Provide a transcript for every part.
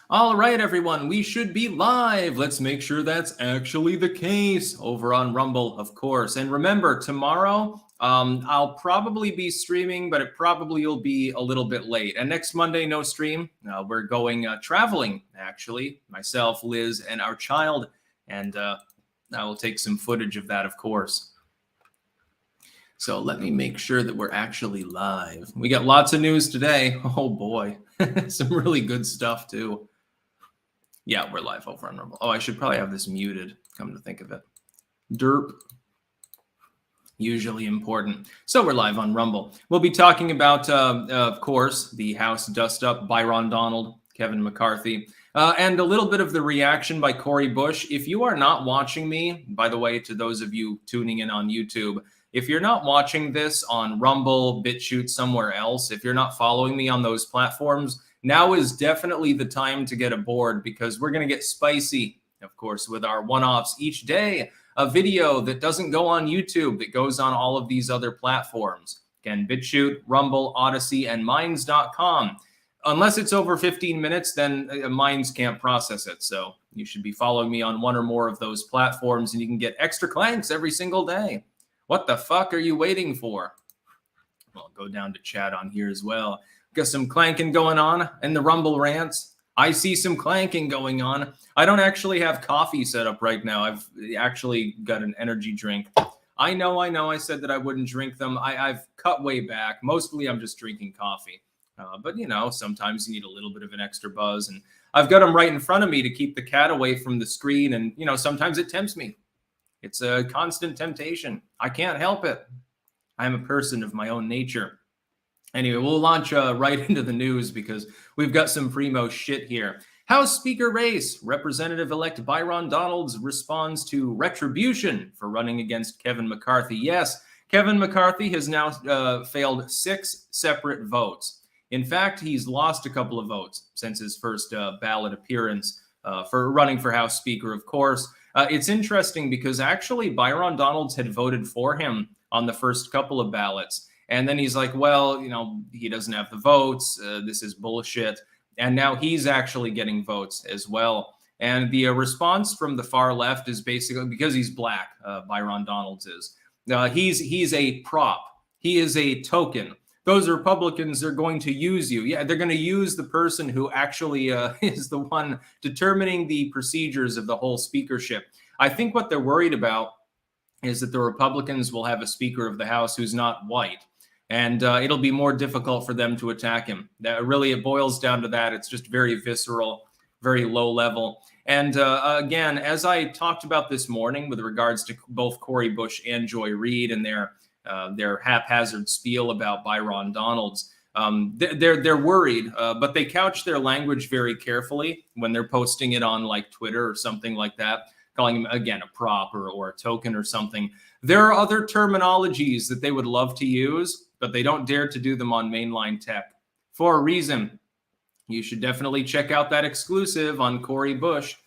All right, everyone, we should be live. Let's make sure that's actually the case over on Rumble, of course. And remember, tomorrow, I'll probably be streaming, but it probably will be a little bit late. And next Monday, no stream. We're going traveling, actually, myself, Liz, and our child. And I will take some footage of that, of course. So let me make sure that we're actually live. We got lots of news today. Oh, boy. Some really good stuff, too. Yeah, we're live over on Rumble. Oh, I should probably have this muted, come to think of it. Derp. Usually important. So we're live on Rumble. We'll be talking about, of course, the House dust-up, Byron Donald, Kevin McCarthy, and a little bit of the reaction by Cori Bush. If you are not watching me, by the way, to those of you tuning in on YouTube, if you're not watching this on Rumble, BitChute, somewhere else, if you're not following me on those platforms, now is definitely the time to get aboard because we're going to get spicy, of course, with our one-offs each day. A video that doesn't go on YouTube, that goes on all of these other platforms. Again, BitChute, Rumble, Odyssey, and Minds.com. Unless it's over 15 minutes, then Minds can't process it. So you should be following me on one or more of those platforms, and you can get extra clanks every single day. What the fuck are you waiting for? Well, I'll go down to chat on here as well. Got some clanking going on in the Rumble rants. I see some clanking going on. I don't actually have coffee set up right now. I've actually got an energy drink. I know. I said that I wouldn't drink them. I've cut way back. Mostly I'm just drinking coffee. But, you know, sometimes you need a little bit of an extra buzz. And I've got them right in front of me to keep the cat away from the screen. And, you know, sometimes it tempts me. It's a constant temptation. I can't help it. I'm a person of my own nature. Anyway, we'll launch right into the news because we've got some primo shit here. House Speaker race. Representative-elect Byron Donalds responds to retribution for running against Kevin McCarthy. Yes, Kevin McCarthy has now failed 6 separate votes. In fact, he's lost a couple of votes since his first ballot appearance for running for House Speaker, of course. It's interesting because actually Byron Donalds had voted for him on the first couple of ballots. And then he's like, well, you know, he doesn't have the votes. This is bullshit. And now he's actually getting votes as well. And the response from the far left is basically because he's black, Byron Donalds is. He's a prop. He is a token. Those Republicans are going to use you. Yeah, they're going to use the person who actually is the one determining the procedures of the whole speakership. I think what they're worried about is that the Republicans will have a Speaker of the House who's not white. And it'll be more difficult for them to attack him. Really, it boils down to that. It's just very visceral, very low level. And again, as I talked about this morning with regards to both Cori Bush and Joy Reid and their haphazard spiel about Byron Donalds, they're worried, but they couch their language very carefully when they're posting it on like Twitter or something like that, calling him, again, a prop or a token or something. There are other terminologies that they would love to use, but they don't dare to do them on mainline tech for a reason. You should definitely check out that exclusive on Cori Bush.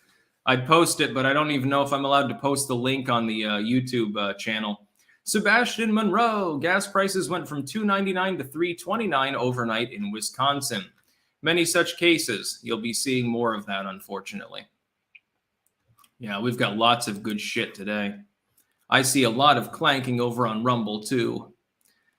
I'd post it, but I don't even know if I'm allowed to post the link on the YouTube channel. Sebastian Monroe, gas prices went from $2.99 to $3.29 overnight in Wisconsin. Many such cases. You'll be seeing more of that, unfortunately. Yeah, we've got lots of good shit today. I see a lot of clanking over on Rumble, too.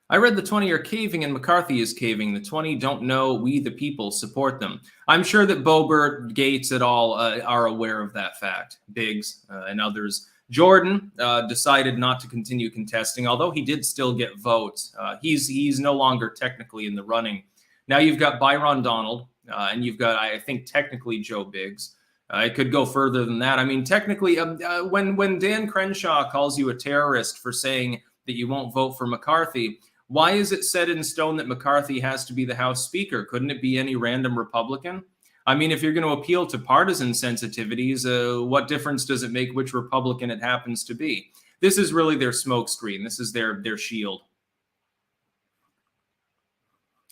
I read the 20 are caving and McCarthy is caving. The 20 don't know we, the people, support them. I'm sure that Boebert, Gates, et al. Are aware of that fact. Biggs and others. Jordan decided not to continue contesting, although he did still get votes. He's no longer technically in the running. Now you've got Byron Donald, and you've got, I think, technically Joe Biggs. It could go further than that. I mean, technically, when Dan Crenshaw calls you a terrorist for saying that you won't vote for McCarthy, why is it set in stone that McCarthy has to be the House Speaker? Couldn't it be any random Republican? I mean, if you're going to appeal to partisan sensitivities, what difference does it make which Republican it happens to be? This is really their smokescreen. This is their shield.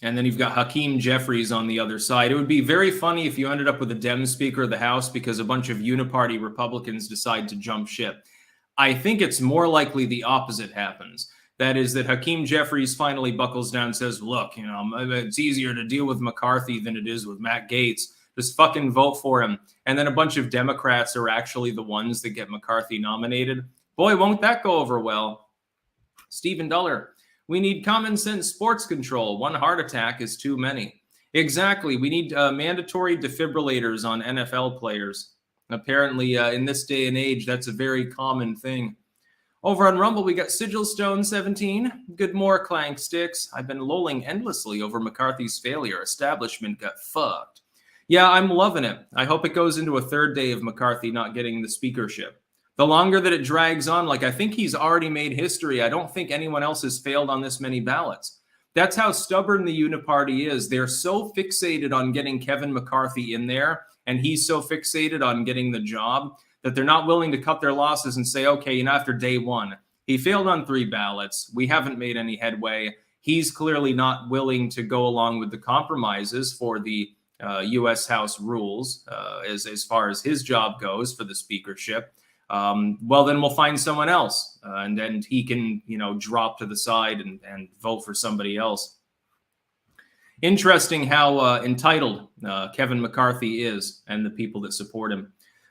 And then you've got Hakeem Jeffries on the other side. It would be very funny if you ended up with a Dem Speaker of the House because a bunch of Uniparty Republicans decide to jump ship. I think it's more likely the opposite happens. That is that Hakeem Jeffries finally buckles down and says, look, you know, it's easier to deal with McCarthy than it is with Matt Gaetz Just fucking vote for him. And then a bunch of Democrats are actually the ones that get McCarthy nominated. Boy, won't that go over well. Stephen Duller, we need common sense sports control. One heart attack is too many. Exactly. We need mandatory defibrillators on NFL players. Apparently, in this day and age, that's a very common thing. Over on Rumble, we got Sigilstone17. Good more clank sticks. I've been lolling endlessly over McCarthy's failure. Establishment got fucked. Yeah, I'm loving it. I hope it goes into a third day of McCarthy not getting the speakership. The longer that it drags on, like I think he's already made history. I don't think anyone else has failed on this many ballots. That's how stubborn the Uniparty is. They're so fixated on getting Kevin McCarthy in there, and he's so fixated on getting the job that they're not willing to cut their losses and say, okay, after day one, he failed on 3 ballots. We haven't made any headway. He's clearly not willing to go along with the compromises for the U.S. House rules as far as his job goes for the speakership. Well, then we'll find someone else, and then he can, drop to the side and vote for somebody else. Interesting how entitled Kevin McCarthy is and the people that support him.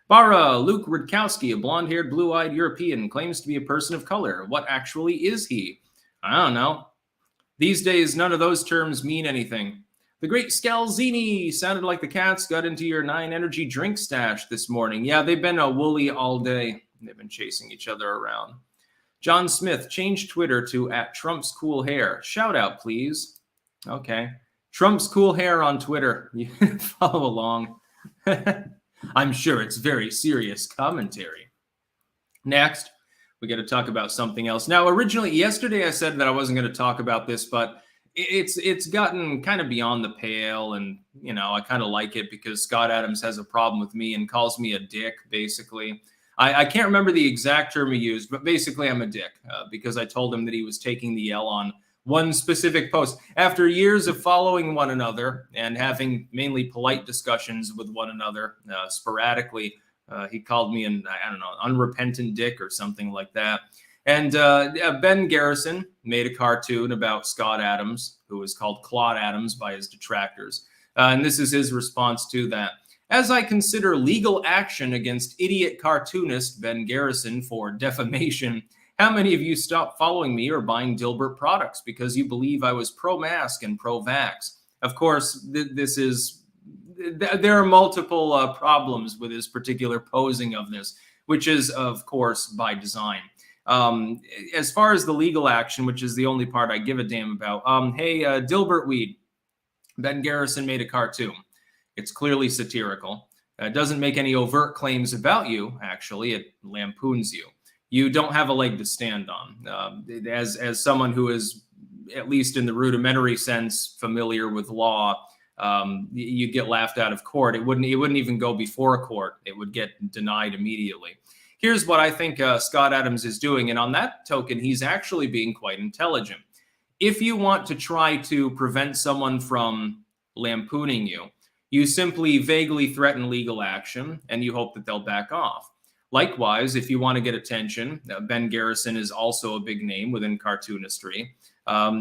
Bara Luke Rudkowski, a blonde-haired, blue-eyed European, claims to be a person of color. What actually is he? I don't know. These days, none of those terms mean anything. The great Scalzini sounded like the cats got into your 9 energy drink stash this morning. Yeah, they've been a woolly all day. They've been chasing each other around. John Smith, change Twitter to @TrumpsCoolHair. Shout out, please. Okay. Trump's Cool Hair on Twitter. You can follow along. I'm sure it's very serious commentary. Next, we got to talk about something else. Now, originally, yesterday I said that I wasn't going to talk about this, but it's gotten kind of beyond the pale, and I kind of like it because Scott Adams has a problem with me and calls me a dick, basically. I can't remember the exact term he used, but basically I'm a dick because I told him that he was taking the L on one specific post. After years of following one another and having mainly polite discussions with one another sporadically, he called me an, I don't know, unrepentant dick or something like that. And Ben Garrison made a cartoon about Scott Adams, who was called Claude Adams by his detractors. And this is his response to that. As I consider legal action against idiot cartoonist Ben Garrison for defamation, how many of you stopped following me or buying Dilbert products because you believe I was pro-mask and pro-vax? Of course, there are multiple problems with his particular posing of this, which is, of course, by design. As far as the legal action, which is the only part I give a damn about, hey, Dilbert Weed, Ben Garrison made a cartoon. It's clearly satirical. It doesn't make any overt claims about you, actually. It lampoons you. You don't have a leg to stand on. As someone who is, at least in the rudimentary sense, familiar with law, you get laughed out of court. It wouldn't even go before a court. It would get denied immediately. Here's what I think Scott Adams is doing, and on that token, he's actually being quite intelligent. If you want to try to prevent someone from lampooning you, you simply vaguely threaten legal action, and you hope that they'll back off. Likewise, if you want to get attention, Ben Garrison is also a big name within cartoonistry.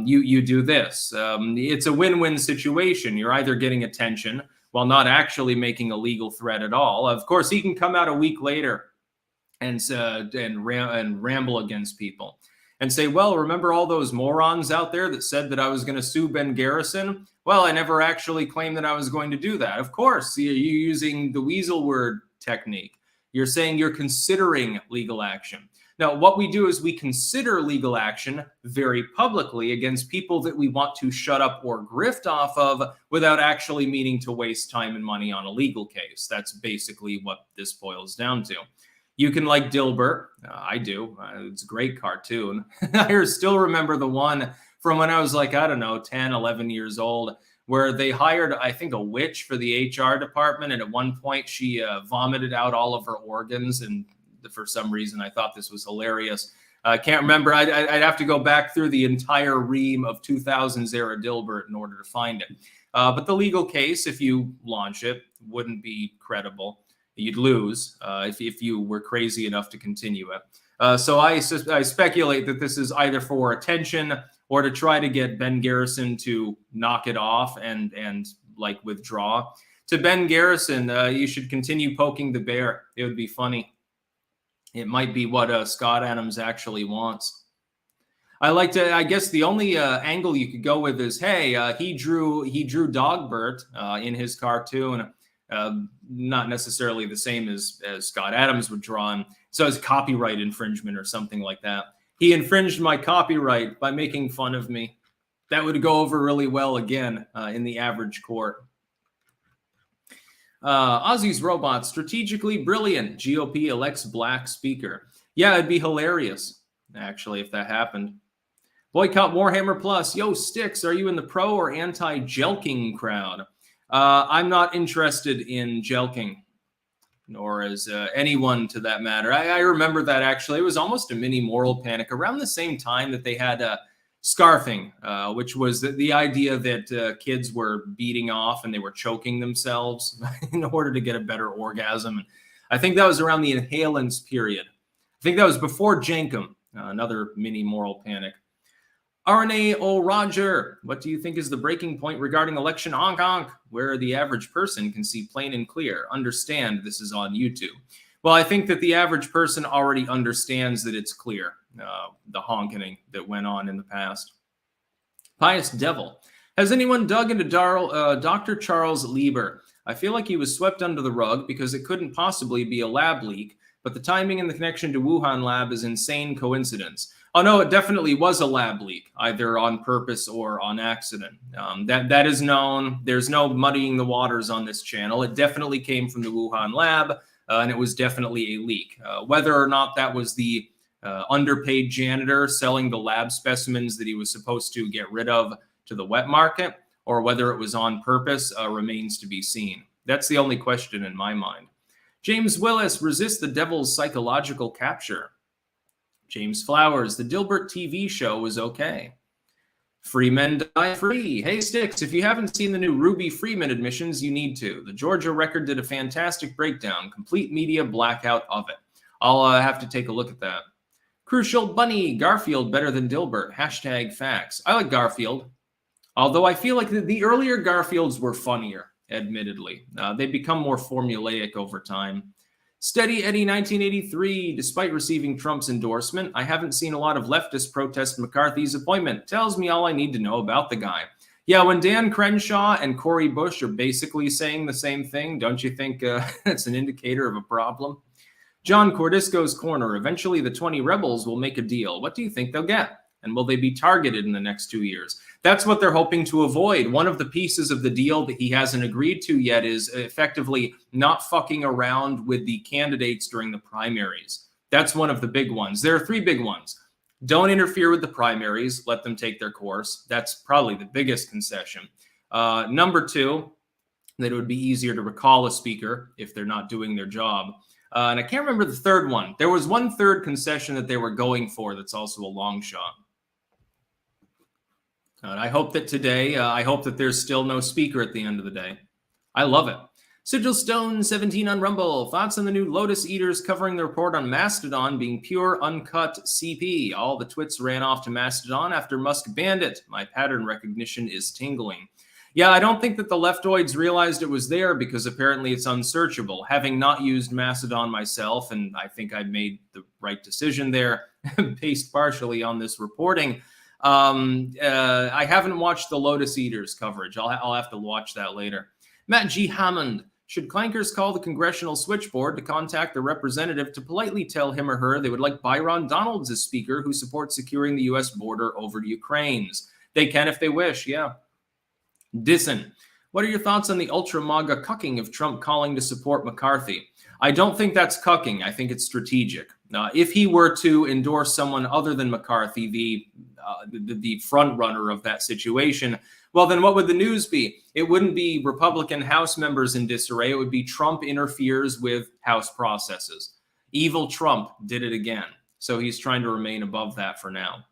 You do this. It's a win-win situation. You're either getting attention while not actually making a legal threat at all. Of course, he can come out a week later and ramble against people and say, well, remember all those morons out there that said that I was going to sue Ben Garrison? Well, I never actually claimed that I was going to do that. Of course, you're using the weasel word technique. You're saying you're considering legal action. Now, what we do is we consider legal action very publicly against people that we want to shut up or grift off of without actually meaning to waste time and money on a legal case. That's basically what this boils down to. You can like Dilbert. I do. It's a great cartoon. I still remember the one from when I was like, I don't know, 10, 11 years old, where they hired, I think, a witch for the HR department. And at one point, she vomited out all of her organs. And for some reason, I thought this was hilarious. I can't remember. I'd have to go back through the entire ream of 2000s era Dilbert in order to find it. But the legal case, if you launch it, wouldn't be credible. You'd lose if you were crazy enough to continue it. So I speculate that this is either for attention or to try to get Ben Garrison to knock it off and like withdraw. to Ben Garrison, you should continue poking the bear. It would be funny. It might be what Scott Adams actually wants. I guess the only angle you could go with is, hey, he drew Dogbert in his cartoon. Not necessarily the same as Scott Adams would draw him. So it's copyright infringement or something like that. He infringed my copyright by making fun of me. That would go over really well again in the average court. Ozzy's Robot, strategically brilliant. GOP elects black speaker. Yeah, it'd be hilarious, actually, if that happened. Boycott Warhammer Plus. Yo, Sticks, are you in the pro or anti-jelking crowd? I'm not interested in jelking, nor is anyone to that matter. I remember that, actually. It was almost a mini moral panic around the same time that they had scarfing, which was the idea that kids were beating off and they were choking themselves in order to get a better orgasm. I think that was around the inhalants period. I think that was before Jankum, another mini moral panic. RNA Roger, what do you think is the breaking point regarding election honk honk, where the average person can see plain and clear? Understand this is on YouTube. Well, I think that the average person already understands that it's clear, the honking that went on in the past. Pious Devil, has anyone dug into Dr. Charles Lieber? I feel like he was swept under the rug because it couldn't possibly be a lab leak, but the timing and the connection to Wuhan lab is insane coincidence. Oh, no, it definitely was a lab leak, either on purpose or on accident. That is known. There's no muddying the waters on this channel. It definitely came from the Wuhan lab, and it was definitely a leak. Whether or not that was the underpaid janitor selling the lab specimens that he was supposed to get rid of to the wet market, or whether it was on purpose, remains to be seen. That's the only question in my mind. James Willis, resist the devil's psychological capture. James Flowers, the Dilbert TV show was okay. Free Men Die Free. Hey, Sticks, if you haven't seen the new Ruby Freeman admissions, you need to. The Georgia Record did a fantastic breakdown, complete media blackout of it. I'll have to take a look at that. Crucial Bunny, Garfield better than Dilbert. Hashtag facts. I like Garfield, although I feel like the earlier Garfields were funnier, admittedly. They've become more formulaic over time. Steady Eddie 1983, despite receiving Trump's endorsement, I haven't seen a lot of leftists protest McCarthy's appointment. Tells me all I need to know about the guy. Yeah, when Dan Crenshaw and Cori Bush are basically saying the same thing, don't you think that's an indicator of a problem? John Cordisco's Corner, eventually the 20 rebels will make a deal. What do you think they'll get? And will they be targeted in the next 2 years? That's what they're hoping to avoid. One of the pieces of the deal that he hasn't agreed to yet is effectively not fucking around with the candidates during the primaries. That's one of the big ones. There are 3 big ones. Don't interfere with the primaries. Let them take their course. That's probably the biggest concession. Number 2, that it would be easier to recall a speaker if they're not doing their job. And I can't remember the third one. There was one third concession that they were going for that's also a long shot. And I hope that today, I hope that there's still no speaker at the end of the day. I love it. Sigil Stone 17 on Rumble. Thoughts on the new Lotus Eaters covering the report on Mastodon being pure, uncut CP. All the twits ran off to Mastodon after Musk banned it. My pattern recognition is tingling. Yeah, I don't think that the leftoids realized it was there because apparently it's unsearchable. Having not used Mastodon myself, and I think I made the right decision there, based partially on this reporting, I haven't watched the Lotus Eaters coverage. I'll have to watch that later. Matt G. Hammond. Should clankers call the congressional switchboard to contact the representative to politely tell him or her they would like Byron Donalds as speaker who supports securing the U.S. border over to Ukraine's? They can if they wish, yeah. Disson. What are your thoughts on the ultra-MAGA cucking of Trump calling to support McCarthy? I don't think that's cucking. I think it's strategic. If he were to endorse someone other than McCarthy, the front runner of that situation, well, then what would the news be? It wouldn't be Republican House members in disarray. It would be Trump interferes with House processes. Evil Trump did it again. So he's trying to remain above that for now.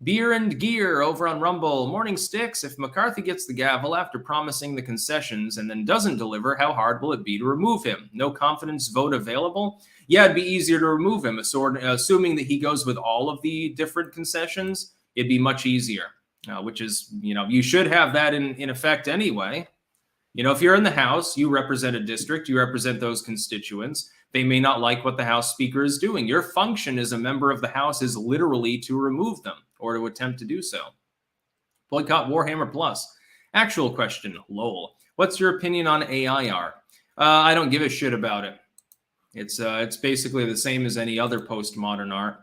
Beer and Gear over on Rumble. Morning Sticks. If McCarthy gets the gavel after promising the concessions and then doesn't deliver, how hard will it be to remove him? No confidence vote available? Yeah, it'd be easier to remove him. Assuming that he goes with all of the different concessions, it'd be much easier, which is, you should have that in effect anyway. You know, if you're in the House, you represent a district, you represent those constituents. They may not like what the House Speaker is doing. Your function as a member of the House is literally to remove them or to attempt to do so. Boycott Warhammer Plus. Actual question, lol. What's your opinion on AI art? I don't give a shit about it. It's basically the same as any other postmodern art,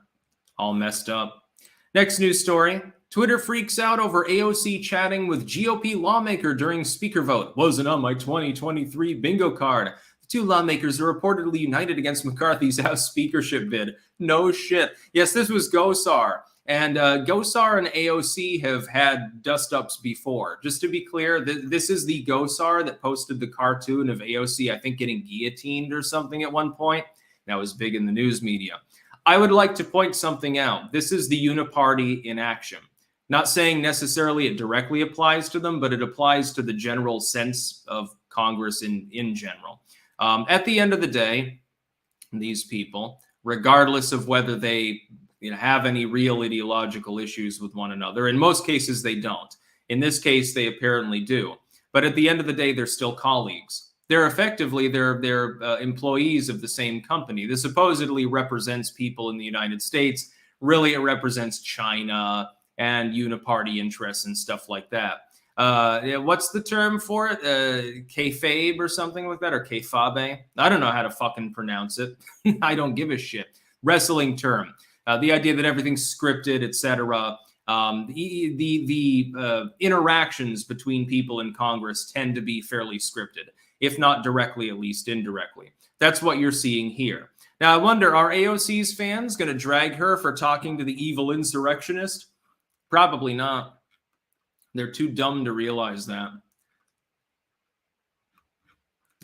all messed up. Next news story. Twitter freaks out over AOC chatting with GOP lawmaker during speaker vote. Wasn't on my 2023 bingo card. The two lawmakers are reportedly united against McCarthy's House speakership bid. No shit. Yes, this was Gosar. And Gosar and AOC have had dust-ups before. Just to be clear, this is the Gosar that posted the cartoon of AOC, I think, getting guillotined or something at one point. That was big in the news media. I would like to point something out. This is the Uniparty in action. Not saying necessarily it directly applies to them, but it applies to the general sense of Congress in general. At the end of the day, these people, regardless of whether they have any real ideological issues with one another, in most cases they don't. In this case, they apparently do. But at the end of the day, they're still colleagues. They're effectively they're employees of the same company. This supposedly represents people in the United States. Really, it represents China and Uniparty interests and stuff like that. What's the term for it? Kayfabe or something like that, or kayfabe? I don't know how to fucking pronounce it. I don't give a shit. Wrestling term. The idea that everything's scripted, etc. The interactions between people in Congress tend to be fairly scripted, if not directly, at least indirectly. That's what you're seeing here. Now, I wonder, are AOC's fans going to drag her for talking to the evil insurrectionist? Probably not. They're too dumb to realize that.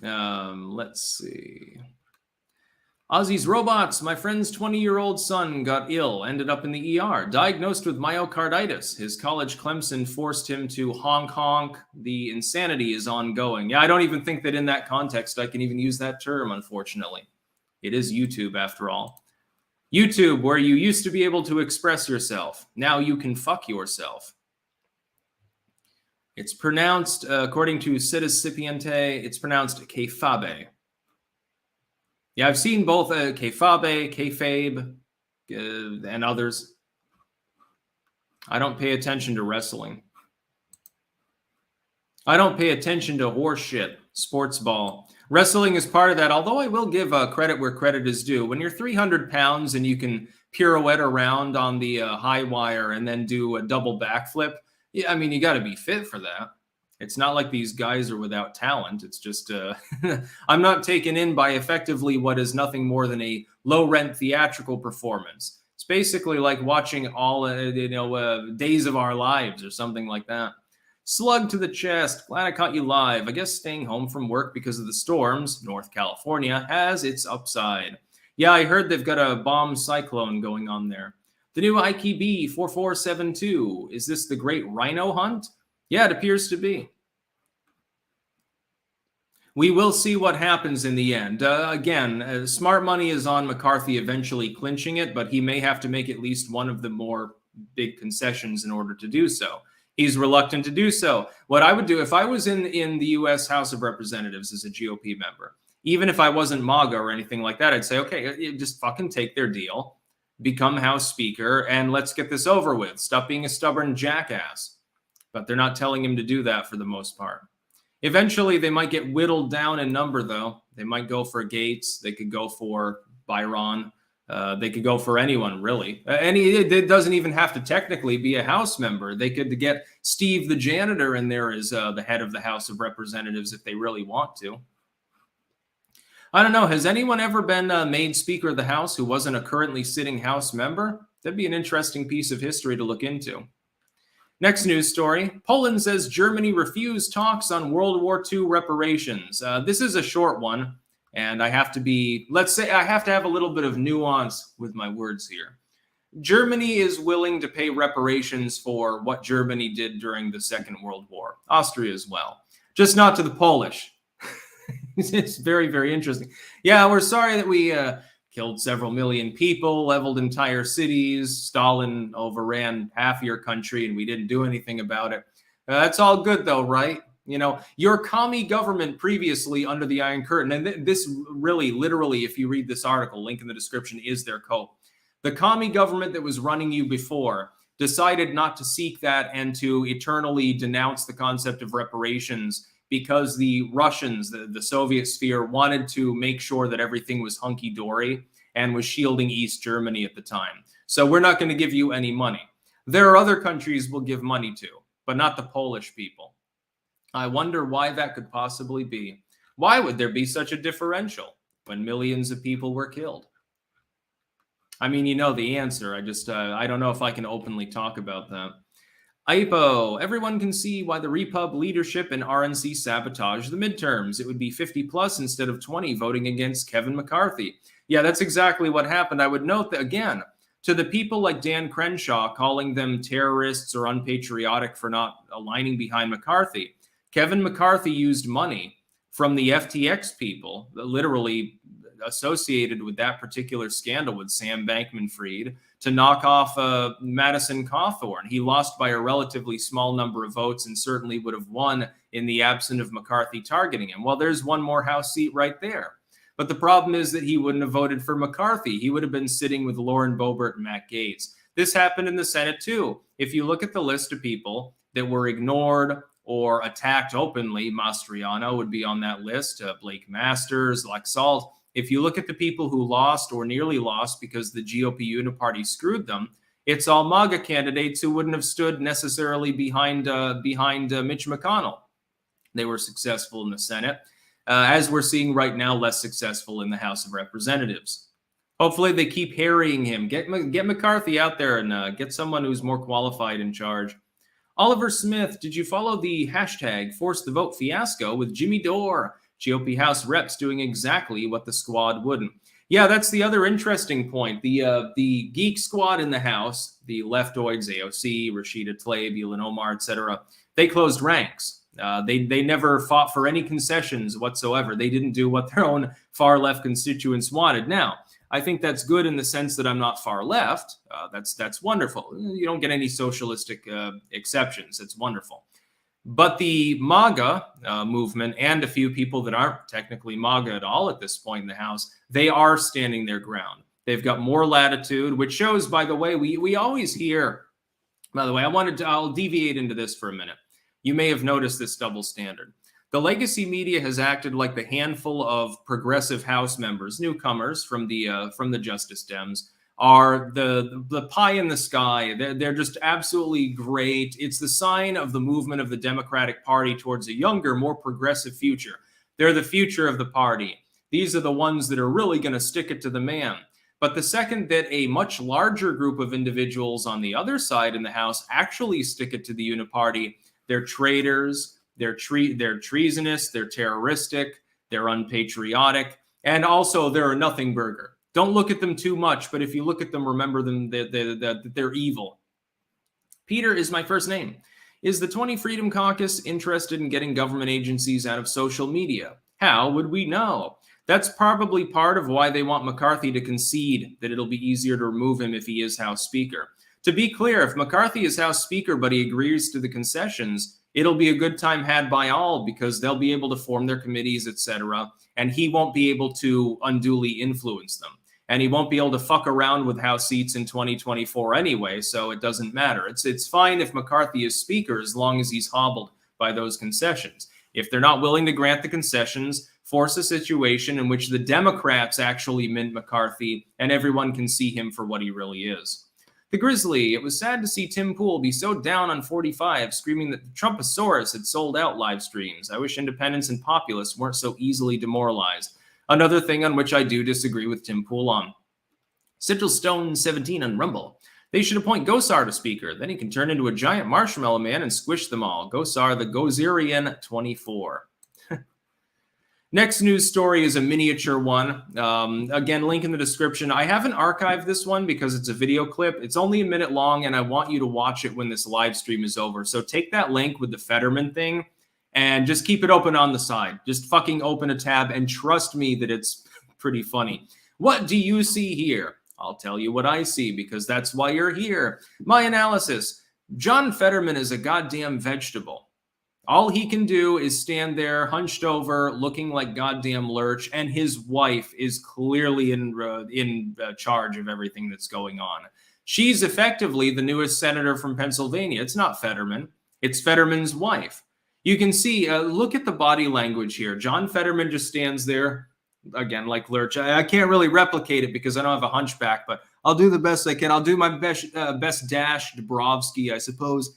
Let's see. Ozzy's Robots. My friend's 20-year-old son got ill, ended up in the ER, diagnosed with myocarditis. His college Clemson forced him to honk honk. The insanity is ongoing. Yeah, I don't even think that in that context I can even use that term, unfortunately. It is YouTube, after all. YouTube, where you used to be able to express yourself. Now you can fuck yourself. It's pronounced, according to Citicipiente, it's pronounced kayfabe. Yeah, I've seen both kayfabe, kayfabe, and others. I don't pay attention to wrestling. I don't pay attention to horse shit, sports ball. Wrestling is part of that, although I will give credit where credit is due. When you're 300 pounds and you can pirouette around on the high wire and then do a double backflip, yeah, I mean, you got to be fit for that. It's not like these guys are without talent. It's just I'm not taken in by effectively what is nothing more than a low-rent theatrical performance. It's basically like watching all Days of Our Lives or something like that. Slug to the chest. Glad I caught you live. I guess staying home from work because of the storms, North California, has its upside. Yeah, I heard they've got a bomb cyclone going on there. The new IKB 4472. Is this the great rhino hunt? Yeah, it appears to be. We will see what happens in the end. Again, smart money is on McCarthy eventually clinching it, but he may have to make at least one of the more big concessions in order to do so. He's reluctant to do so. What I would do if I was in the U.S. House of Representatives as a GOP member, even if I wasn't MAGA or anything like that, I'd say, okay, just fucking take their deal, become House Speaker, and let's get this over with. Stop being a stubborn jackass. But they're not telling him to do that for the most part. Eventually, they might get whittled down in number, though. They might go for Gates. They could go for Byron. They could go for anyone, really. It doesn't even have to technically be a House member. They could get Steve the janitor in there as the head of the House of Representatives if they really want to. I don't know. Has anyone ever been made Speaker of the House who wasn't a currently sitting House member? That'd be an interesting piece of history to look into. Next news story. Poland says Germany refused talks on World War II reparations. This is a short one. And I have to be, let's say, I have to have a little bit of nuance with my words here. Germany is willing to pay reparations for what Germany did during the Second World War. Austria as well. Just not to the Polish. It's very, very interesting. Yeah, we're sorry that we killed several million people, leveled entire cities. Stalin overran half your country and we didn't do anything about it. That's all good though, right? Your commie government previously under the Iron Curtain, and this really, literally, if you read this article, link in the description, is their quote. The commie government that was running you before decided not to seek that and to eternally denounce the concept of reparations because the Russians, the Soviet sphere, wanted to make sure that everything was hunky-dory and was shielding East Germany at the time. So we're not going to give you any money. There are other countries we'll give money to, but not the Polish people. I wonder why that could possibly be. Why would there be such a differential when millions of people were killed? I mean, you know the answer. I don't know if I can openly talk about that. IPO, everyone can see why the Repub leadership and RNC sabotage the midterms. It would be 50 plus instead of 20 voting against Kevin McCarthy. Yeah, that's exactly what happened. I would note that, again, to the people like Dan Crenshaw calling them terrorists or unpatriotic for not aligning behind McCarthy, Kevin McCarthy used money from the FTX people, literally associated with that particular scandal with Sam Bankman-Fried, to knock off Madison Cawthorn. He lost by a relatively small number of votes and certainly would have won in the absence of McCarthy targeting him. Well, there's one more House seat right there. But the problem is that he wouldn't have voted for McCarthy. He would have been sitting with Lauren Boebert and Matt Gaetz. This happened in the Senate too. If you look at the list of people that were ignored or attacked openly, Mastriano would be on that list, Blake Masters, Laxalt. If you look at the people who lost or nearly lost because the GOP Uniparty screwed them, it's all MAGA candidates who wouldn't have stood necessarily behind Mitch McConnell. They were successful in the Senate. As we're seeing right now, less successful in the House of Representatives. Hopefully they keep harrying him. Get McCarthy out there and get someone who's more qualified in charge. Oliver Smith, did you follow the hashtag Force the Vote fiasco with Jimmy Dore? GOP House reps doing exactly what the squad wouldn't. Yeah, that's the other interesting point. The geek squad in the House, the leftoids, AOC, Rashida Tlaib, Ilhan Omar, etc., they closed ranks. They never fought for any concessions whatsoever. They didn't do what their own far left constituents wanted. Now, I think that's good in the sense that I'm not far left. That's wonderful. You don't get any socialistic exceptions. It's wonderful. But the MAGA movement and a few people that aren't technically MAGA at all at this point in the House, they are standing their ground. They've got more latitude, which shows, by the way, we always hear, by the way, I'll deviate into this for a minute. You may have noticed this double standard. The legacy media has acted like the handful of progressive House members, newcomers from the Justice Dems, are the pie in the sky. They're just absolutely great. It's the sign of the movement of the Democratic Party towards a younger, more progressive future. They're the future of the party. These are the ones that are really going to stick it to the man. But the second that a much larger group of individuals on the other side in the House actually stick it to the Uniparty, they're traitors, they're treasonous, they're terroristic, they're unpatriotic, and also they're a nothing burger. Don't look at them too much, but if you look at them, remember them that they're evil. Peter is my first name. Is the 20 Freedom Caucus interested in getting government agencies out of social media? How would we know? That's probably part of why they want McCarthy to concede that it'll be easier to remove him if he is House Speaker. To be clear, if McCarthy is House Speaker but he agrees to the concessions, it'll be a good time had by all because they'll be able to form their committees, etc., and he won't be able to unduly influence them. And he won't be able to fuck around with House seats in 2024 anyway, so it doesn't matter. It's fine if McCarthy is Speaker as long as he's hobbled by those concessions. If they're not willing to grant the concessions, force a situation in which the Democrats actually mint McCarthy and everyone can see him for what he really is. The Grizzly, it was sad to see Tim Pool be so down on 45, screaming that the Trumposaurus had sold out live streams. I wish independents and populists weren't so easily demoralized. Another thing on which I do disagree with Tim Pool on. Sigil Stone 17 on Rumble. They should appoint Gosar to Speaker. Then he can turn into a giant marshmallow man and squish them all. Gosar the Gozerian 24. Next news story is a miniature one. Again, link in the description. I haven't archived this one because it's a video clip. It's only a minute long, and I want you to watch it when this live stream is over. So take that link with the Fetterman thing and just keep it open on the side. Just fucking open a tab and trust me that it's pretty funny. What do you see here? I'll tell you what I see because that's why you're here. My analysis. John Fetterman is a goddamn vegetable. All he can do is stand there hunched over, looking like goddamn Lurch, and his wife is clearly in charge of everything that's going on. She's effectively the newest senator from Pennsylvania. It's not Fetterman. It's Fetterman's wife. You can see, look at the body language here. John Fetterman just stands there, again, like Lurch. I can't really replicate it because I don't have a hunchback, but I'll do the best I can. I'll do my best Dash Dabrowski, I suppose.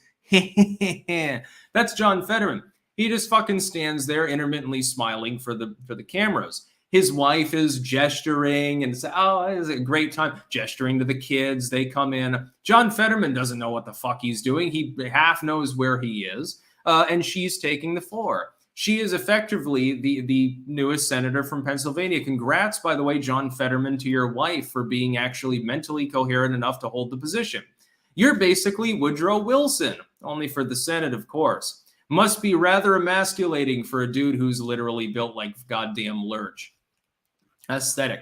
That's John Fetterman. He just fucking stands there intermittently smiling for the cameras. His wife is gesturing and say, "Oh, it's a great time," gesturing to the kids. They come in. John Fetterman doesn't know what the fuck he's doing. He half knows where he is, and she's taking the floor. She is effectively the newest senator from Pennsylvania. Congrats, by the way, John Fetterman, to your wife for being actually mentally coherent enough to hold the position. You're basically Woodrow Wilson, only for the Senate, of course. Must be rather emasculating for a dude who's literally built like goddamn Lurch. Aesthetic.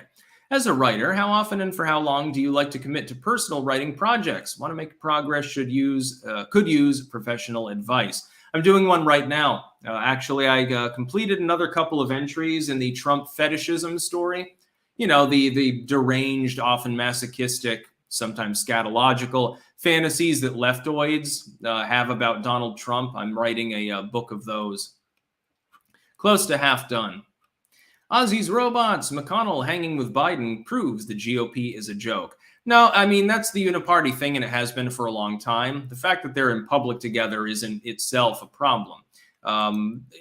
As a writer, how often and for how long do you like to commit to personal writing projects? Want to make progress? Could use professional advice. I'm doing one right now. Actually, I completed another couple of entries in the Trump fetishism story. You know, the deranged, often masochistic, sometimes scatological fantasies that leftoids have about Donald Trump. I'm writing a book of those. Close to half done. Ozzy's robots. McConnell hanging with Biden proves the GOP is a joke. No, I mean, that's the Uniparty thing, and it has been for a long time. The fact that they're in public together isn't itself a problem.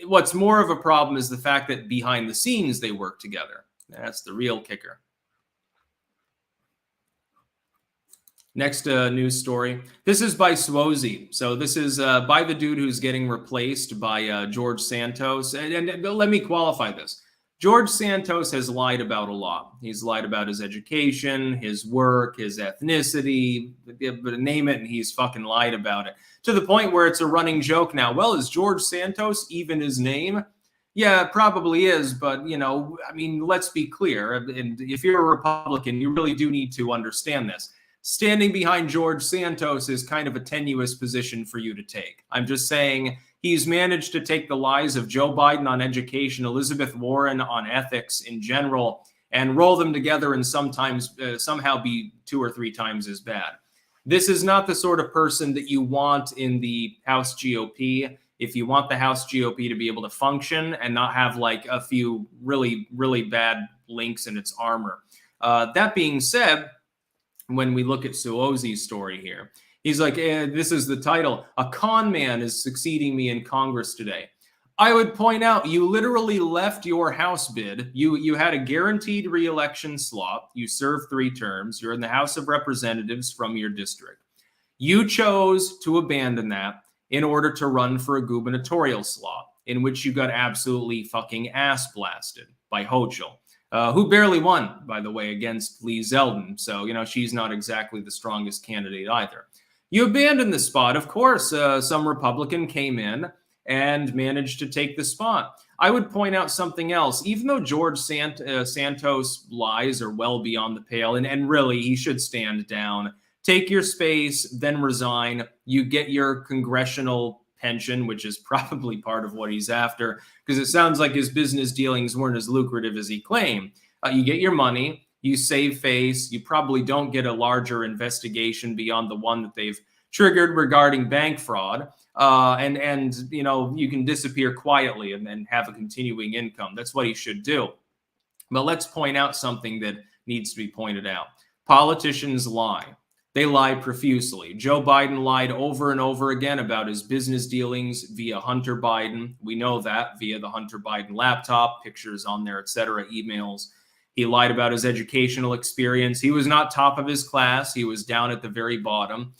What's more of a problem is the fact that behind the scenes they work together. That's the real kicker. Next news story. This is by Swozy. So this is by the dude who's getting replaced by George Santos. And let me qualify this. George Santos has lied about a lot. He's lied about his education, his work, his ethnicity, name it, and he's fucking lied about it. To the point where it's a running joke now. Well, is George Santos even his name? Yeah, it probably is, but, you know, I mean, let's be clear. And if you're a Republican, you really do need to understand this. Standing behind George Santos is kind of a tenuous position for you to take. I'm just saying he's managed to take the lies of Joe Biden on education, Elizabeth Warren on ethics in general, and roll them together and sometimes somehow be 2 or 3 times as bad. This is not the sort of person that you want in the House GOP. If you want the House GOP to be able to function and not have like a few really, really bad links in its armor. That being said, when we look at Suozzi's story here, he's like, this is the title, "A Con Man is Succeeding Me in Congress Today." I would point out, you literally left your House bid. You had a guaranteed re-election slot. You served 3 terms. You're in the House of Representatives from your district. You chose to abandon that in order to run for a gubernatorial slot, in which you got absolutely fucking ass blasted by Hochul. Who barely won, by the way, against Lee Zeldin. So, you know, she's not exactly the strongest candidate either. You abandoned the spot. Of course, some Republican came in and managed to take the spot. I would point out something else. Even though George Santos lies are well beyond the pale, and really, he should stand down, take your space, then resign. You get your congressional pension, which is probably part of what he's after, because it sounds like his business dealings weren't as lucrative as he claimed. You get your money, you save face, you probably don't get a larger investigation beyond the one that they've triggered regarding bank fraud, and you know, you can disappear quietly and then have a continuing income. That's what he should do. But let's point out something that needs to be pointed out. Politicians lie. They lie profusely. Joe Biden lied over and over again about his business dealings via Hunter Biden. We know that via the Hunter Biden laptop, pictures on there, etc., emails. He lied about his educational experience. He was not top of his class. He was down at the very bottom.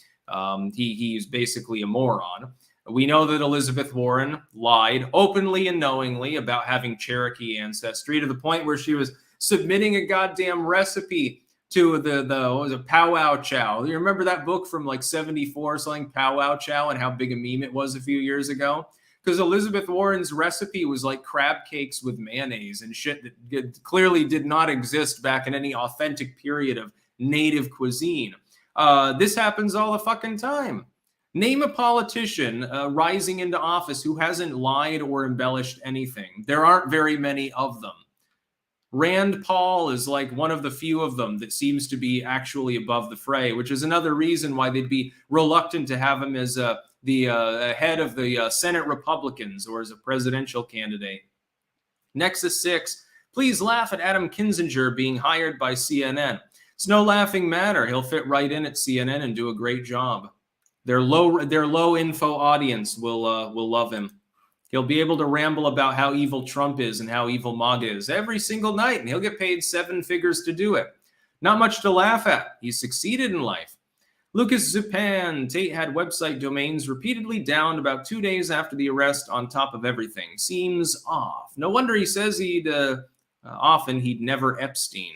He's basically a moron. We know that Elizabeth Warren lied openly and knowingly about having Cherokee ancestry, to the point where she was submitting a goddamn recipe to the what was it, Pow Wow Chow. You remember that book from like 74, something, Pow Wow Chow, and how big a meme it was a few years ago? Because Elizabeth Warren's recipe was like crab cakes with mayonnaise and shit that clearly did not exist back in any authentic period of native cuisine. This happens all the fucking time. Name a politician rising into office who hasn't lied or embellished anything. There aren't very many of them. Rand Paul is like one of the few of them that seems to be actually above the fray, which is another reason why they'd be reluctant to have him as the head of the Senate Republicans or as a presidential candidate. Nexus 6, please laugh at Adam Kinzinger being hired by CNN. It's no laughing matter. He'll fit right in at CNN and do a great job. Their low info audience will love him. He'll be able to ramble about how evil Trump is and how evil MAGA is every single night, and he'll get paid 7 figures to do it. Not much to laugh at. He succeeded in life. Lucas Zupan, Tate had website domains repeatedly downed about 2 days after the arrest on top of everything. Seems off. No wonder he says he'd never Epstein.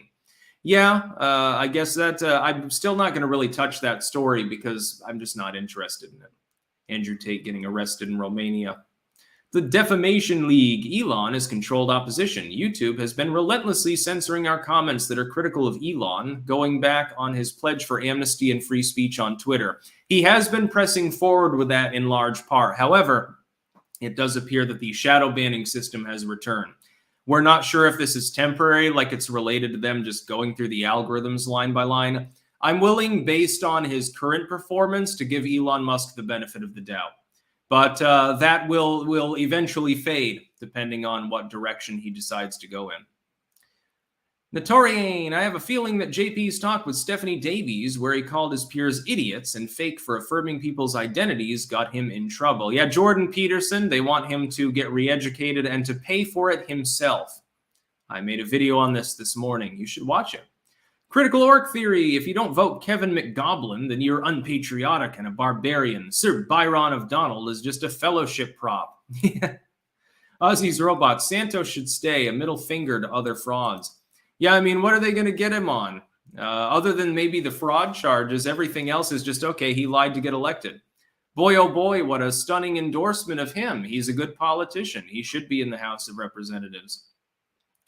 Yeah, I guess that I'm still not going to really touch that story because I'm just not interested in it. Andrew Tate getting arrested in Romania. The Defamation League. Elon has controlled opposition. YouTube has been relentlessly censoring our comments that are critical of Elon, going back on his pledge for amnesty and free speech on Twitter. He has been pressing forward with that in large part. However, it does appear that the shadow banning system has returned. We're not sure if this is temporary, like it's related to them just going through the algorithms line by line. I'm willing, based on his current performance, to give Elon Musk the benefit of the doubt. But that will eventually fade, depending on what direction he decides to go in. Notoriane, I have a feeling that JP's talk with Stephanie Davies, where he called his peers idiots and fake for affirming people's identities, got him in trouble. Yeah, Jordan Peterson, they want him to get re-educated and to pay for it himself. I made a video on this morning. You should watch it. Critical Orc Theory, if you don't vote Kevin McGoblin, then you're unpatriotic and a barbarian. Sir Byron of Donald is just a fellowship prop. Ozzy's Robot, Santos should stay, a middle finger to other frauds. Yeah, I mean, what are they going to get him on? Other than maybe the fraud charges, everything else is just, okay, he lied to get elected. Boy, oh boy, what a stunning endorsement of him. He's a good politician. He should be in the House of Representatives.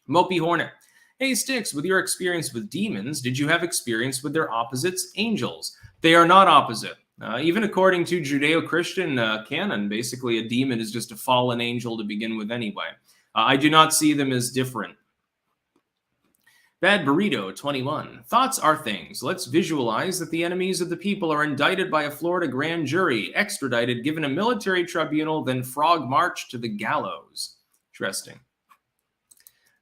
Mopey Hornet. Hey, Sticks, with your experience with demons, did you have experience with their opposites, angels? They are not opposite. Even according to Judeo-Christian canon, basically a demon is just a fallen angel to begin with anyway. I do not see them as different. Bad Burrito 21. Thoughts are things. Let's visualize that the enemies of the people are indicted by a Florida grand jury, extradited, given a military tribunal, then frog marched to the gallows. Interesting.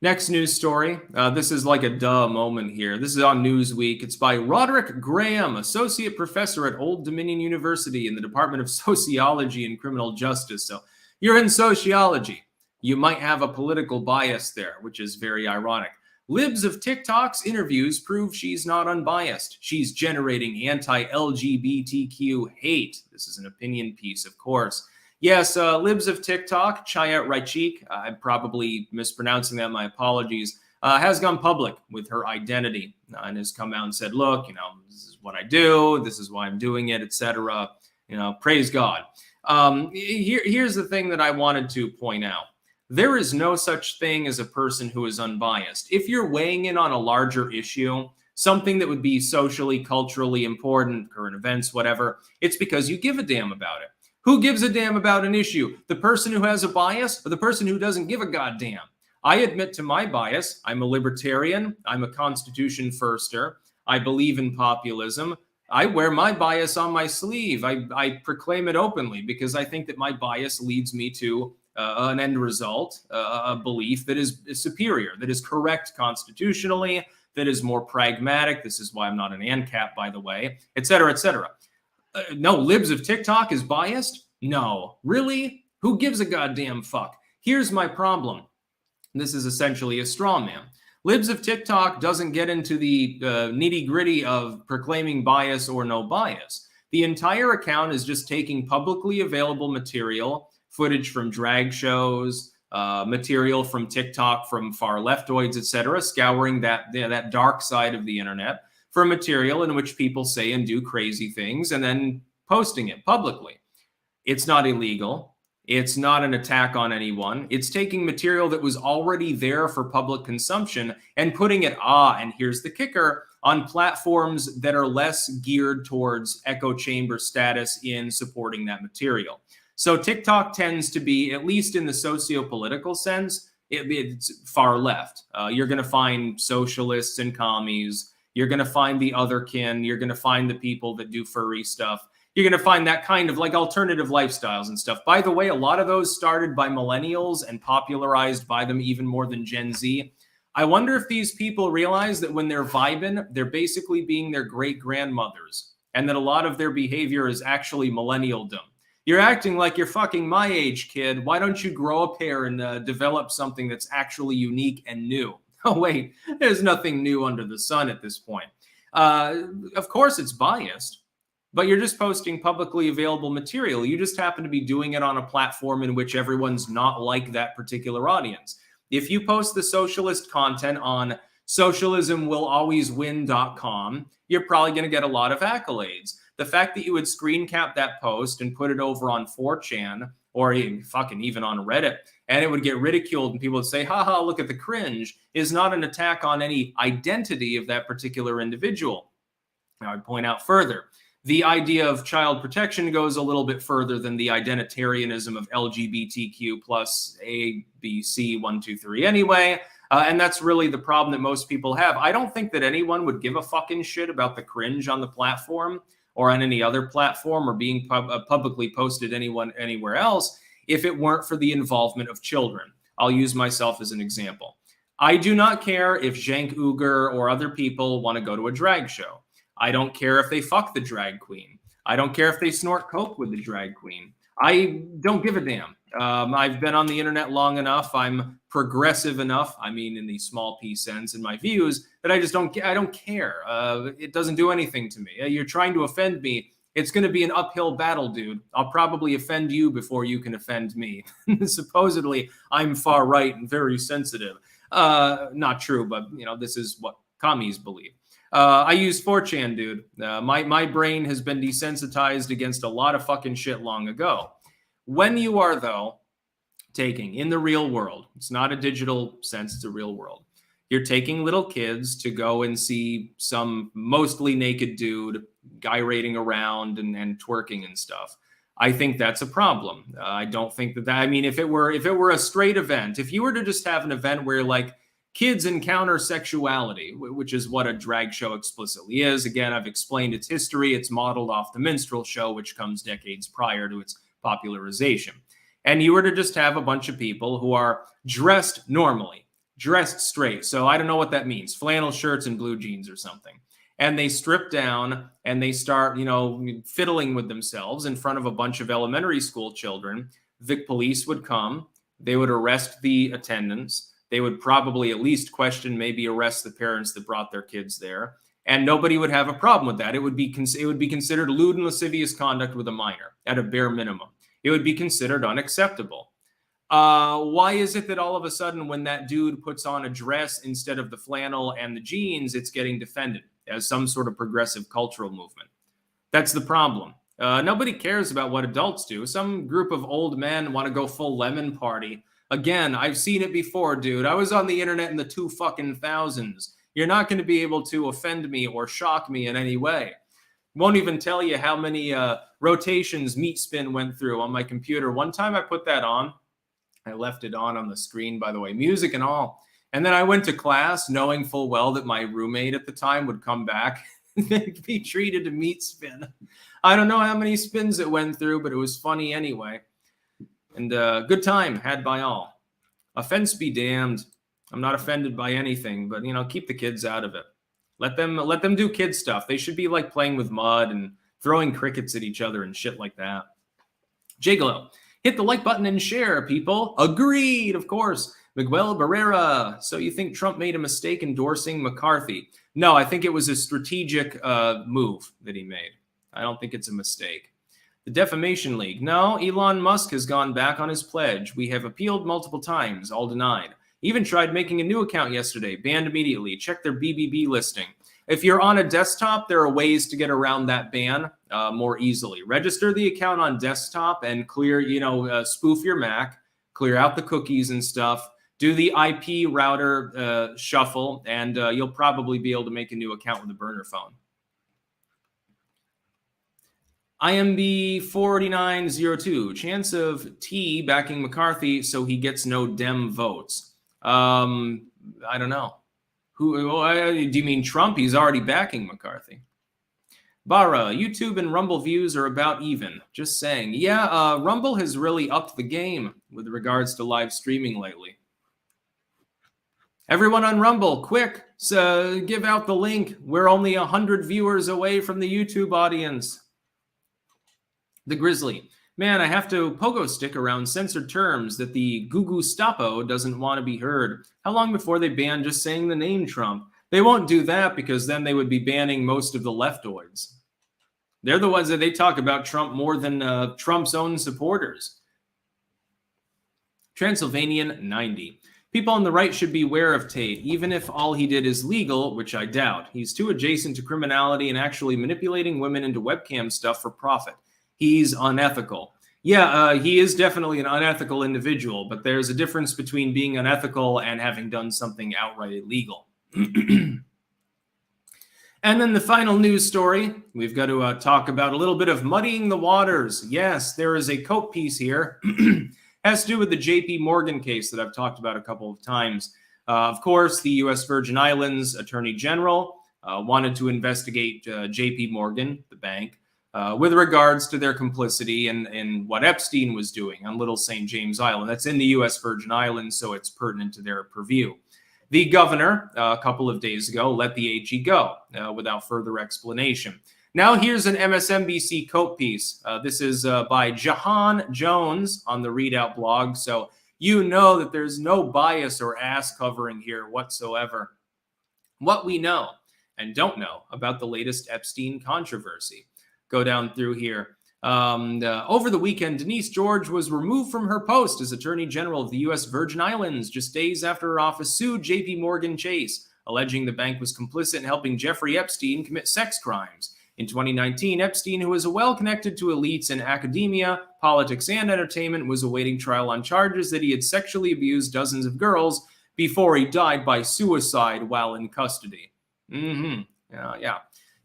Next news story. This is like a duh moment here. This is on Newsweek. It's by Roderick Graham, associate professor at Old Dominion University in the Department of Sociology and Criminal Justice. So you're in sociology. You might have a political bias there, which is very ironic. Libs of TikTok's interviews prove she's not unbiased. She's generating anti-LGBTQ hate. This is an opinion piece, of course. Yes, Libs of TikTok, Chaya Raichik, I'm probably mispronouncing that, my apologies, has gone public with her identity and has come out and said, look, this is what I do, this is why I'm doing it, etc. Praise God. Here's the thing that I wanted to point out. There is no such thing as a person who is unbiased. If you're weighing in on a larger issue, something that would be socially, culturally important, current events, whatever, it's because you give a damn about it. Who gives a damn about an issue? The person who has a bias or the person who doesn't give a goddamn? I admit to my bias. I'm a libertarian. I'm a Constitution firster. I believe in populism. I wear my bias on my sleeve. I proclaim it openly because I think that my bias leads me to an end result, a belief that is superior, that is correct constitutionally, that is more pragmatic. This is why I'm not an ANCAP, by the way, et cetera, et cetera. No, Libs of TikTok is biased? No. Really? Who gives a goddamn fuck? Here's my problem. This is essentially a straw man. Libs of TikTok doesn't get into the nitty-gritty of proclaiming bias or no bias. The entire account is just taking publicly available material, footage from drag shows, material from TikTok, from far leftoids, etc., scouring that dark side of the internet for material in which people say and do crazy things and then posting it publicly. It's not illegal. It's not an attack on anyone. It's taking material that was already there for public consumption and putting it, and here's the kicker, on platforms that are less geared towards echo chamber status in supporting that material. So TikTok tends to be, at least in the socio-political sense, it's far left. You're going to find socialists and commies. You're going to find the otherkin. You're going to find the people that do furry stuff. You're going to find that kind of like alternative lifestyles and stuff. By the way, a lot of those started by millennials and popularized by them even more than Gen Z. I wonder if these people realize that when they're vibing, they're basically being their great-grandmothers, and that a lot of their behavior is actually millennialdom. You're acting like you're fucking my age, kid. Why don't you grow up here and develop something that's actually unique and new? Oh, wait, there's nothing new under the sun at this point. Of course it's biased, but you're just posting publicly available material. You just happen to be doing it on a platform in which everyone's not like that particular audience. If you post the socialist content on socialismwillalwayswin.com, you're probably going to get a lot of accolades. The fact that you would screen cap that post and put it over on 4chan or even on Reddit, and it would get ridiculed and people would say, haha, look at the cringe, is not an attack on any identity of that particular individual. Now, I'd point out further, the idea of child protection goes a little bit further than the identitarianism of LGBTQ plus A, B, C, 1, 2, 3 anyway. And that's really the problem that most people have. I don't think that anyone would give a fucking shit about the cringe on the platform or on any other platform or being publicly posted anywhere else if it weren't for the involvement of children. I'll use myself as an example. I do not care if Cenk Uygur or other people want to go to a drag show. I don't care if they fuck the drag queen. I don't care if they snort coke with the drag queen. I don't give a damn. I've been on the internet long enough. I'm progressive enough. I mean, in the small p sense in my views, that I don't care. It doesn't do anything to me. You're trying to offend me. It's going to be an uphill battle, dude. I'll probably offend you before you can offend me. Supposedly, I'm far right and very sensitive. Not true, but this is what commies believe. I use 4chan, dude. My brain has been desensitized against a lot of fucking shit long ago. When you are, though, taking in the real world, it's not a digital sense, it's a real world. You're taking little kids to go and see some mostly naked dude gyrating around and twerking and stuff. I think that's a problem. I don't think that I mean, if it were a straight event, if you were to just have an event where like kids encounter sexuality, which is what a drag show explicitly is. Again, I've explained its history. It's modeled off the minstrel show, which comes decades prior to its popularization. And you were to just have a bunch of people who are dressed normally, dressed straight. So I don't know what that means. Flannel shirts and blue jeans or something. And they strip down and they start, fiddling with themselves in front of a bunch of elementary school children. The police would come. They would arrest the attendants. They would probably at least question, maybe arrest the parents that brought their kids there. And nobody would have a problem with that. It would be considered lewd and lascivious conduct with a minor at a bare minimum. It would be considered unacceptable. Why is it that all of a sudden when that dude puts on a dress instead of the flannel and the jeans, it's getting defended as some sort of progressive cultural movement? That's the problem. Nobody cares about what adults do. Some group of old men want to go full lemon party. Again, I've seen it before, dude. I was on the internet in the 2000s. You're not going to be able to offend me or shock me in any way. Won't even tell you how many rotations Meat Spin went through on my computer. One time I put that on. I left it on the screen, by the way, music and all. And then I went to class knowing full well that my roommate at the time would come back and be treated to Meat Spin. I don't know how many spins it went through, but it was funny anyway. And good time had by all. Offense be damned. I'm not offended by anything, but keep the kids out of it. Let them do kid stuff. They should be like playing with mud and throwing crickets at each other and shit like that. Jigolo, hit the like button and share, people. Agreed, of course. Miguel Barrera. So you think Trump made a mistake endorsing McCarthy? No, I think it was a strategic move that he made. I don't think it's a mistake. The Defamation League. No, Elon Musk has gone back on his pledge. We have appealed multiple times, all denied. Even tried making a new account yesterday, banned immediately. Check their BBB listing. If you're on a desktop, there are ways to get around that ban. more easily. Register the account on desktop and clear, spoof your Mac, clear out the cookies and stuff. Do the IP router shuffle, and you'll probably be able to make a new account with a burner phone. IMB 4902, chance of T backing McCarthy so he gets no Dem votes. I don't know. Who do you mean Trump? He's already backing McCarthy. Bara, YouTube and Rumble views are about even. Just saying. Yeah, Rumble has really upped the game with regards to live streaming lately. Everyone on Rumble, quick, give out the link. We're only 100 viewers away from the YouTube audience. The Grizzly. Man, I have to pogo stick around censored terms that the Gugustapo doesn't want to be heard. How long before they ban just saying the name Trump? They won't do that because then they would be banning most of the leftoids. They're the ones that they talk about Trump more than Trump's own supporters. Transylvanian 90. People on the right should beware of Tate, even if all he did is legal, which I doubt. He's too adjacent to criminality and actually manipulating women into webcam stuff for profit. He's unethical. Yeah, he is definitely an unethical individual, but there's a difference between being unethical and having done something outright illegal. And then the final news story, we've got to talk about a little bit of muddying the waters. Yes, there is a Cope piece here. Has to do with the JP Morgan case that I've talked about a couple of times. Of course, the U.S. Virgin Islands Attorney General wanted to investigate JP Morgan, the bank, with regards to their complicity in what Epstein was doing on Little St. James Island. That's in the U.S. Virgin Islands, so it's pertinent to their purview. The governor, a couple of days ago, let the AG go without further explanation. Now here's an MSNBC Cope piece. This is by Jahan Jones on the Readout blog, so you know that there's no bias or ass covering here whatsoever. What we know and don't know about the latest Epstein controversy. Go down through here. Over the weekend, Denise George was removed from her post as Attorney General of the U.S. Virgin Islands just days after her office sued J.P. Morgan Chase, alleging the bank was complicit in helping Jeffrey Epstein commit sex crimes. In 2019, Epstein, who is well connected to elites in academia, politics, and entertainment, was awaiting trial on charges that he had sexually abused dozens of girls before he died by suicide while in custody. Yeah.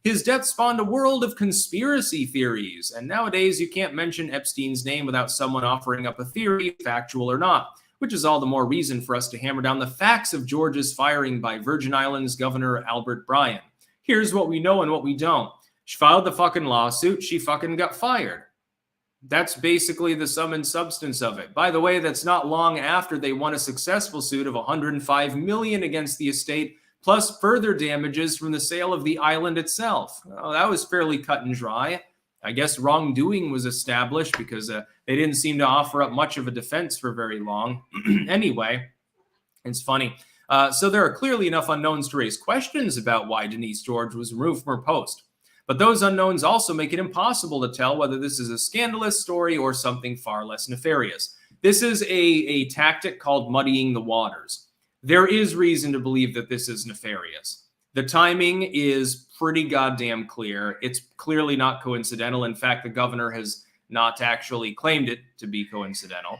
His death spawned a world of conspiracy theories, and nowadays you can't mention Epstein's name without someone offering up a theory, factual or not, which is all the more reason for us to hammer down the facts of George's firing by Virgin Islands Governor Albert Bryan. Here's what we know and what we don't. She filed the fucking lawsuit, she fucking got fired. That's basically the sum and substance of it. By the way, that's not long after they won a successful suit of $105 million against the estate, plus further damages from the sale of the island itself. Well, that was fairly cut and dry. I guess wrongdoing was established because they didn't seem to offer up much of a defense for very long. Anyway, it's funny. So there are clearly enough unknowns to raise questions about why Denise George was removed from her post. But those unknowns also make it impossible to tell whether this is a scandalous story or something far less nefarious. This is a tactic called muddying the waters. There is reason to believe that this is nefarious. The timing is pretty goddamn clear. It's clearly not coincidental. In fact, the governor has not actually claimed it to be coincidental.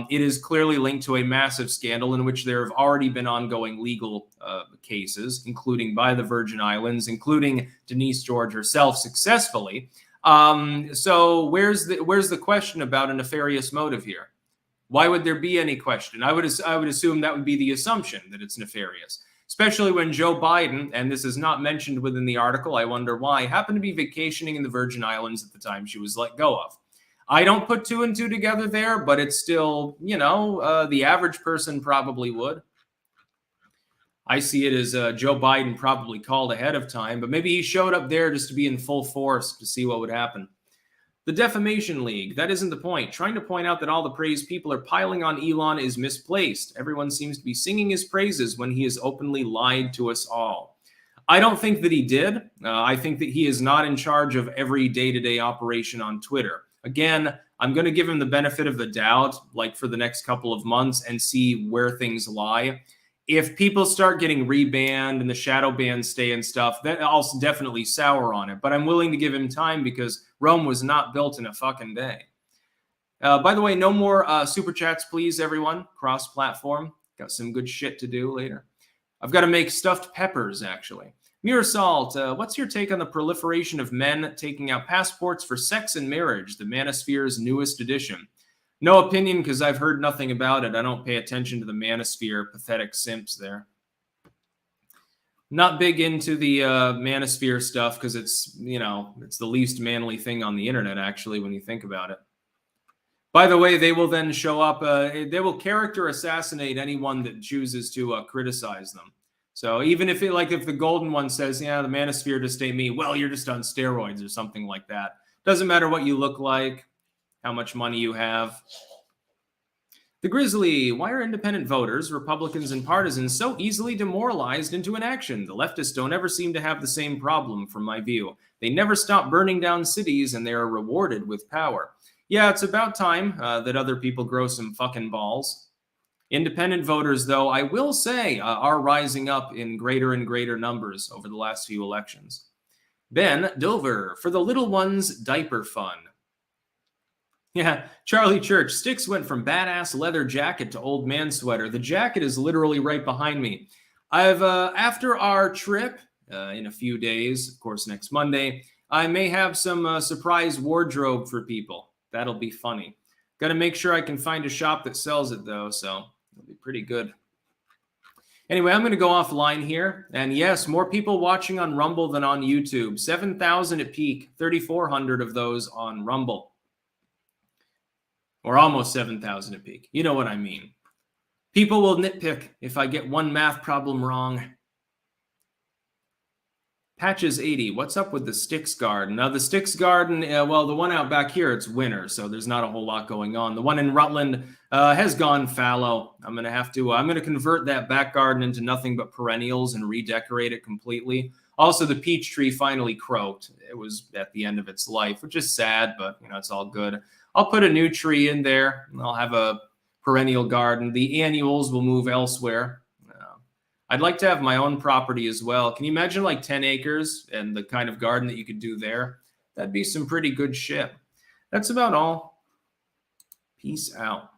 It is clearly linked to a massive scandal in which there have already been ongoing legal cases, including by the Virgin Islands, including Denise George herself successfully. So where's the question about a nefarious motive here? Why would there be any question? I would assume that would be the assumption that it's nefarious, especially when Joe Biden, and this is not mentioned within the article, I wonder why, happened to be vacationing in the Virgin Islands at the time she was let go of. I don't put two and two together there, but it's still, the average person probably would. I see it as Joe Biden probably called ahead of time, but maybe he showed up there just to be in full force to see what would happen. The Defamation League, that isn't the point. Trying to point out that all the praise people are piling on Elon is misplaced. Everyone seems to be singing his praises when he has openly lied to us all. I don't think that he did. I think that he is not in charge of every day-to-day operation on Twitter. Again, I'm going to give him the benefit of the doubt, like for the next couple of months, and see where things lie. if people start getting rebanned and the shadow bans stay and stuff, then I'll definitely sour on it. But I'm willing to give him time because Rome was not built in a fucking day. By the way, no more super chats, please, everyone. Cross-platform. Got some good shit to do later. I've got to make stuffed peppers, actually. Mirasalt, what's your take on the proliferation of men taking out passports for sex and marriage, the Manosphere's newest edition? No opinion because I've heard nothing about it. I don't pay attention to the Manosphere pathetic simps there. Not big into the Manosphere stuff because it's, you know, it's the least manly thing on the internet, actually, when you think about it. By the way, they will then show up. They will character assassinate anyone that chooses to criticize them. So even if if the golden one says, yeah, the Manosphere just ain't me, well, you're just on steroids or something like that. Doesn't matter what you look like, how much money you have. The Grizzly, why are independent voters, Republicans, and partisans so easily demoralized into inaction? The leftists don't ever seem to have the same problem, from my view. They never stop burning down cities, and they are rewarded with power. Yeah, it's about time that other people grow some fucking balls. Independent voters, though, I will say, are rising up in greater and greater numbers over the last few elections. Ben Dover, for the little ones, diaper fun. Yeah, Charlie Church, Sticks went from badass leather jacket to old man sweater. The jacket is literally right behind me. I've, after our trip in a few days, of course, next Monday, I may have some surprise wardrobe for people. That'll be funny. Got to make sure I can find a shop that sells it, though, so it'll be pretty good. Anyway, I'm going to go offline here. And yes, more people watching on Rumble than on YouTube. 7,000 at peak, 3,400 of those on Rumble. Or almost 7,000 at peak. You know what I mean. People will nitpick if I get one math problem wrong. Patches 80, what's up with the Sticks Garden? Now, the Sticks Garden, well, the one out back here, it's winter, so there's not a whole lot going on. The one in Rutland has gone fallow. I'm going to convert that back garden into nothing but perennials and redecorate it completely. Also, the peach tree finally croaked. It was at the end of its life, which is sad, but, you know, it's all good. I'll put a new tree in there. I'll have a perennial garden. The annuals will move elsewhere. I'd like to have my own property as well. Can you imagine like 10 acres and the kind of garden that you could do there? That'd be some pretty good shit. That's about all. Peace out.